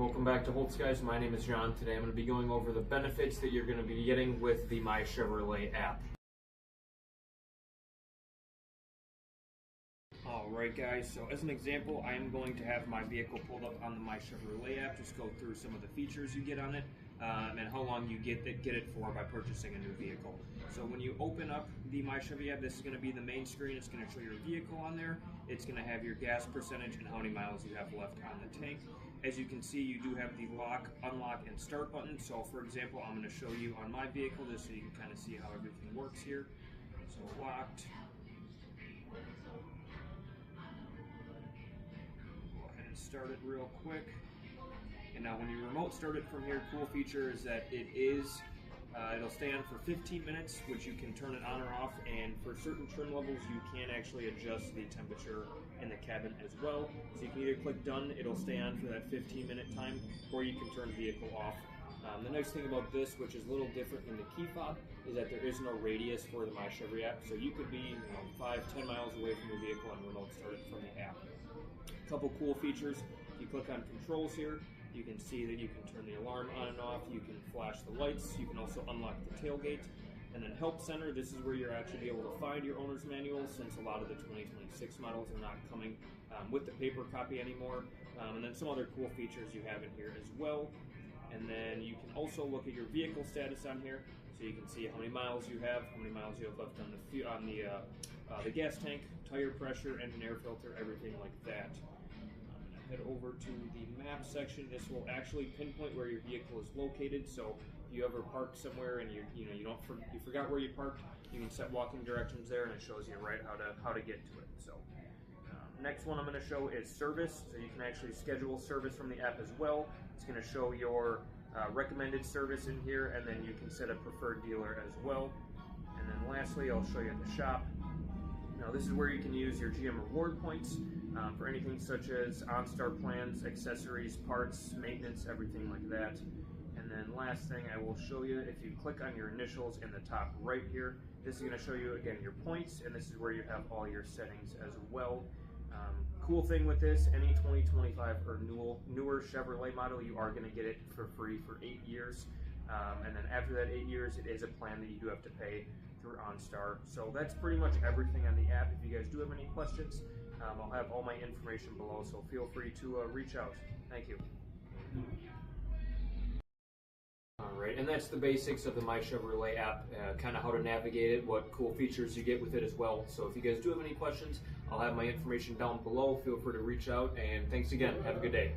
Welcome back to Holz, guys. My name is John. Today I'm going to be going over the benefits that you're going to be getting with the MyChevy app. Alright guys, so as an example, I am going to have my vehicle pulled up on the MyChevy app, just go through some of the features you get on it, and how long you get it for by purchasing a new vehicle. So when you open up the MyChevy app, this is going to be the main screen. It's going to show your vehicle on there. It's going to have your gas percentage and how many miles you have left on the tank. As you can see, you do have the lock, unlock, and start button. So for example, I'm going to show you on my vehicle just so you can kind of see how everything works here. So locked. Start it real quick, and now when you remote start it from here, cool feature is that it'll stay on for 15 minutes, which you can turn it on or off, and for certain trim levels you can actually adjust the temperature in the cabin as well. So you can either click done, it'll stay on for that 15-minute time, or you can turn the vehicle off. The nice thing about this, which is a little different than the key fob, is that there is no radius for the MyChevy app, so you could be 5-10 miles away from your vehicle and remote start it from the app. A couple cool features. If you click on controls here, you can see that you can turn the alarm on and off, you can flash the lights, you can also unlock the tailgate. And then Help Center, this is where you're actually able to find your owner's manual, since a lot of the 2026 models are not coming with the paper copy anymore. And then some other cool features you have in here as well. And then you can also look at your vehicle status on here, so you can see how many miles you have, how many miles you have left on the gas tank, tire pressure, engine air filter, everything like that. Head over to the map section. This will actually pinpoint where your vehicle is located. So if you ever parked somewhere and you forgot where you parked, you can set walking directions there, and it shows you right how to get to it. So next one I'm going to show is service. So you can actually schedule service from the app as well. It's going to show your recommended service in here, and then you can set a preferred dealer as well. And then lastly, I'll show you the shop. Now this is where you can use your GM reward points for anything such as OnStar plans, accessories, parts, maintenance, everything like that. And then last thing I will show you, if you click on your initials in the top right here, this is going to show you again your points, and this is where you have all your settings as well. Cool thing with this, any 2025 or newer Chevrolet model, you are going to get it for free for 8 years. And then after that 8 years, it is a plan that you do have to pay through OnStar. So that's pretty much everything on the app. If you guys do have any questions, I'll have all my information below, so feel free to reach out. Thank you. Alright, and that's the basics of the MyChevy app, kind of how to navigate it, what cool features you get with it as well. So if you guys do have any questions, I'll have my information down below. Feel free to reach out, and thanks again. Have a good day.